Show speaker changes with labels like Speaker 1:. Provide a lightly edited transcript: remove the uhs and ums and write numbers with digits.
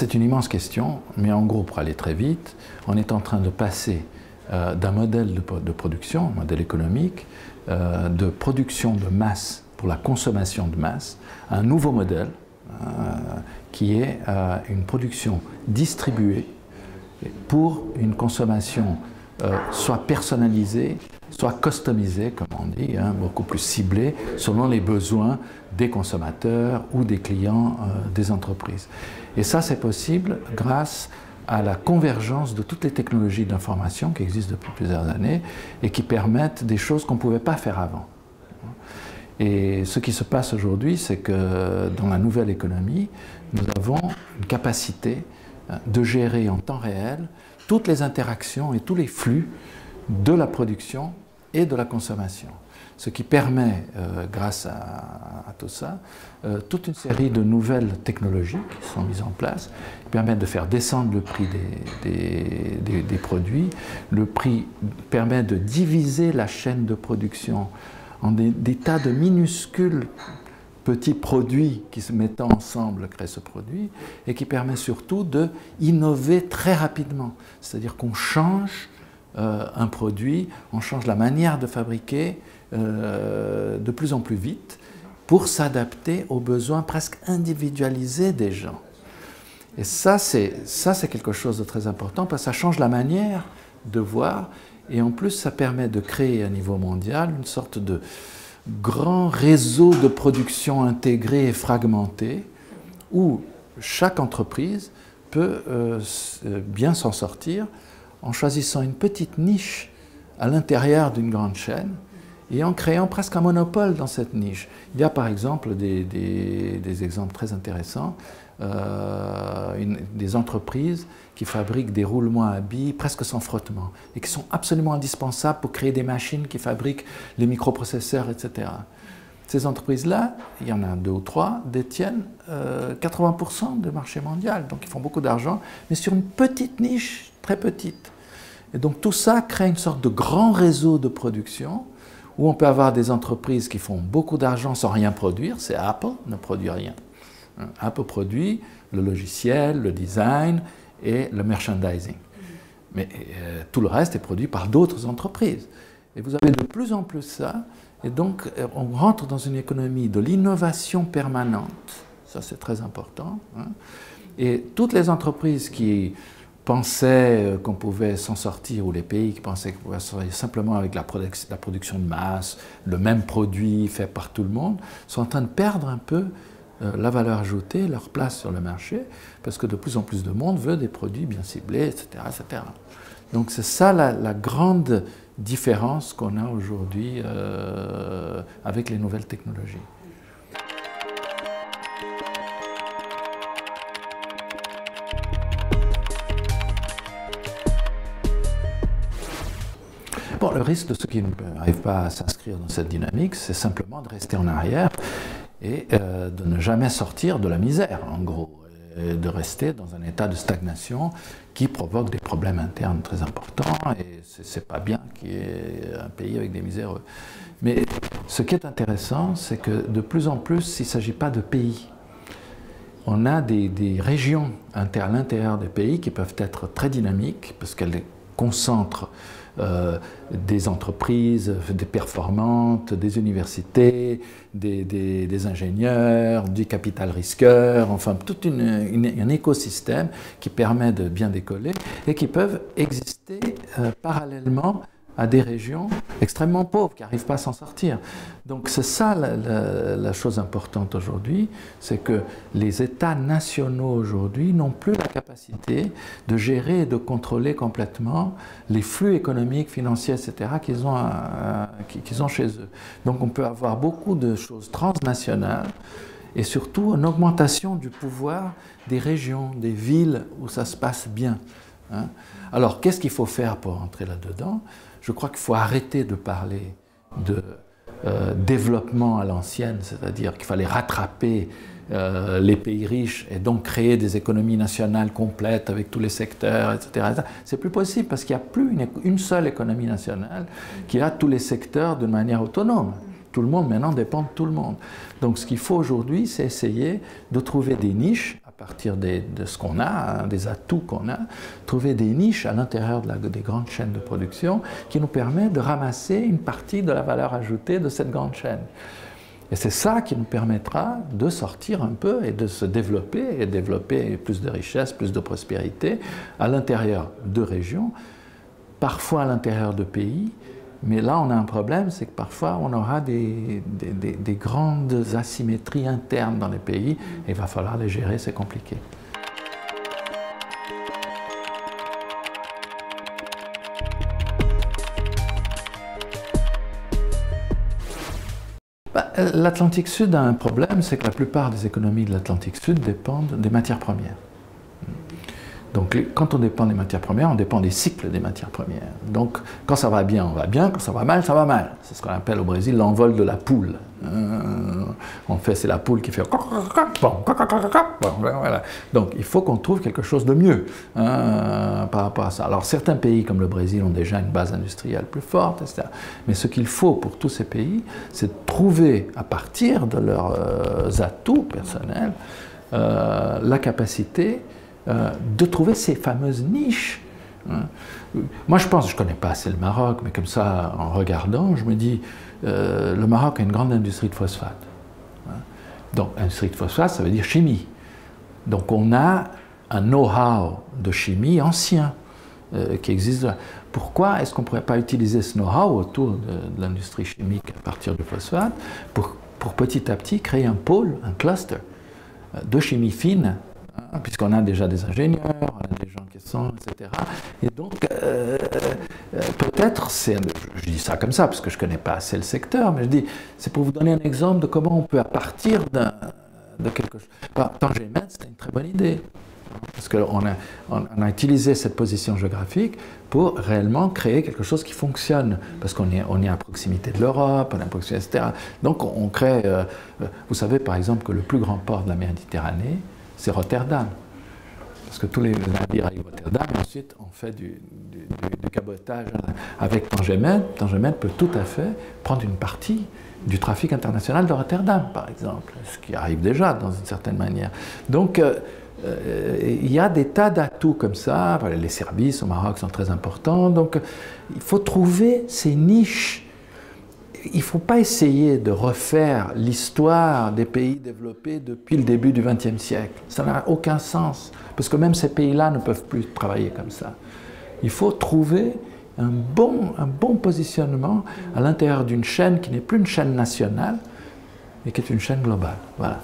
Speaker 1: c'est une immense question, mais en gros, pour aller très vite, on est en train de passer d'un modèle de production, un modèle économique, de production de masse pour la consommation de masse, à un nouveau modèle qui est une production distribuée pour une consommation soit personnalisée, soit customisée, comme on dit, beaucoup plus ciblée, selon les besoins des consommateurs ou des clients des entreprises. Et ça, c'est possible grâce à la convergence de toutes les technologies d'information qui existent depuis plusieurs années et qui permettent des choses qu'on ne pouvait pas faire avant. Et ce qui se passe aujourd'hui, c'est que dans la nouvelle économie, nous avons une capacité de gérer en temps réel toutes les interactions et tous les flux de la production et de la consommation. Ce qui permet, grâce à tout ça, toute une série de nouvelles technologies qui sont mises en place, qui permettent de faire descendre le prix des produits. Le prix permet de diviser la chaîne de production en des tas de minuscules petits produits qui se mettant ensemble créent ce produit, et qui permet surtout d'innover très rapidement. C'est-à-dire qu'on change un produit, on change la manière de fabriquer de plus en plus vite pour s'adapter aux besoins presque individualisés des gens. Et ça, c'est quelque chose de très important parce que ça change la manière de voir, et en plus ça permet de créer à niveau mondial une sorte de grand réseau de production intégré et fragmenté où chaque entreprise peut bien s'en sortir en choisissant une petite niche à l'intérieur d'une grande chaîne et en créant presque un monopole dans cette niche. Il y a par exemple des exemples très intéressants, des entreprises qui fabriquent des roulements à billes presque sans frottement et qui sont absolument indispensables pour créer des machines qui fabriquent les microprocesseurs, etc. Ces entreprises-là, il y en a 2 ou 3, détiennent 80% du marché mondial, donc ils font beaucoup d'argent, mais sur une petite niche, très petite. Et donc tout ça crée une sorte de grand réseau de production où on peut avoir des entreprises qui font beaucoup d'argent sans rien produire. C'est Apple, ne produit rien. Apple produit le logiciel, le design et le merchandising. Mais tout le reste est produit par d'autres entreprises. Et vous avez de plus en plus ça. Et donc on rentre dans une économie de l'innovation permanente. Ça c'est très important. Et toutes les entreprises qui pensaient qu'on pouvait s'en sortir, ou les pays qui pensaient qu'on pouvait s'en sortir simplement avec la production de masse, le même produit fait par tout le monde, sont en train de perdre un peu la valeur ajoutée, leur place sur le marché, parce que de plus en plus de monde veut des produits bien ciblés, etc. etc. Donc c'est ça la grande différence qu'on a aujourd'hui avec les nouvelles technologies. Bon, le risque de ceux qui n'arrivent pas à s'inscrire dans cette dynamique, c'est simplement de rester en arrière et de ne jamais sortir de la misère, en gros, et de rester dans un état de stagnation qui provoque des problèmes internes très importants, et c'est pas bien qu'il y ait un pays avec des miséreux. Mais ce qui est intéressant, c'est que de plus en plus, il ne s'agit pas de pays. On a des régions à l'intérieur des pays qui peuvent être très dynamiques, parce qu'elles concentrent des entreprises, des performantes, des universités, des ingénieurs, du capital risqueur, enfin tout un écosystème qui permet de bien décoller et qui peuvent exister parallèlement à des régions extrêmement pauvres qui n'arrivent pas à s'en sortir. Donc c'est ça la chose importante aujourd'hui, c'est que les États nationaux aujourd'hui n'ont plus la capacité de gérer et de contrôler complètement les flux économiques, financiers, etc. qu'ils ont chez eux. Donc on peut avoir beaucoup de choses transnationales et surtout une augmentation du pouvoir des régions, des villes où ça se passe bien. Alors qu'est-ce qu'il faut faire pour entrer là-dedans ? Je crois qu'il faut arrêter de parler de développement à l'ancienne, c'est-à-dire qu'il fallait rattraper les pays riches et donc créer des économies nationales complètes avec tous les secteurs, etc. C'est plus possible parce qu'il n'y a plus une seule économie nationale qui a tous les secteurs de manière autonome. Tout le monde maintenant dépend de tout le monde. Donc ce qu'il faut aujourd'hui, c'est essayer de trouver des niches à partir de ce qu'on a, hein, des atouts qu'on a, trouver des niches à l'intérieur des grandes chaînes de production qui nous permettent de ramasser une partie de la valeur ajoutée de cette grande chaîne. Et c'est ça qui nous permettra de sortir un peu et de se développer, et développer plus de richesse, plus de prospérité à l'intérieur de régions, parfois à l'intérieur de pays. Mais là, on a un problème, c'est que parfois, on aura des grandes asymétries internes dans les pays, et il va falloir les gérer, c'est compliqué. L'Atlantique Sud a un problème, c'est que la plupart des économies de l'Atlantique Sud dépendent des matières premières. Donc, quand on dépend des matières premières, on dépend des cycles des matières premières. Donc, quand ça va bien, on va bien. Quand ça va mal, ça va mal. C'est ce qu'on appelle au Brésil l'envol de la poule. On fait, c'est la poule qui fait... Voilà. Donc, il faut qu'on trouve quelque chose de mieux par rapport à ça. Alors, certains pays comme le Brésil ont déjà une base industrielle plus forte, etc. Mais ce qu'il faut pour tous ces pays, c'est de trouver, à partir de leurs atouts personnels, la capacité de trouver ces fameuses niches. Moi, je pense, je ne connais pas assez le Maroc, mais comme ça, en regardant, je me dis, le Maroc a une grande industrie de phosphate. Donc, industrie de phosphate, ça veut dire chimie. Donc, on a un know-how de chimie ancien qui existe. Pourquoi est-ce qu'on ne pourrait pas utiliser ce know-how autour de l'industrie chimique à partir du phosphate pour petit à petit créer un pôle, un cluster de chimie fine, puisqu'on a déjà des ingénieurs, on a des gens qui sont, etc. Et donc, peut-être, je dis ça comme ça, parce que je ne connais pas assez le secteur, mais je dis, c'est pour vous donner un exemple de comment on peut, à partir de quelque chose... Tangemet, c'était une très bonne idée, parce qu'on a utilisé cette position géographique pour réellement créer quelque chose qui fonctionne, parce qu'on est à proximité de l'Europe, on est à proximité, etc. Donc, on crée... vous savez, par exemple, que le plus grand port de la Méditerranée, c'est Rotterdam. Parce que tous les navires arrivent à Rotterdam, et ensuite on fait du cabotage avec Tangemet. Tangemet peut tout à fait prendre une partie du trafic international de Rotterdam, par exemple, ce qui arrive déjà dans une certaine manière. Donc, il y a des tas d'atouts comme ça. Les services au Maroc sont très importants. Donc, il faut trouver ces niches. Il ne faut pas essayer de refaire l'histoire des pays développés depuis le début du XXe siècle. Ça n'a aucun sens, parce que même ces pays-là ne peuvent plus travailler comme ça. Il faut trouver un bon positionnement à l'intérieur d'une chaîne qui n'est plus une chaîne nationale, mais qui est une chaîne globale. Voilà.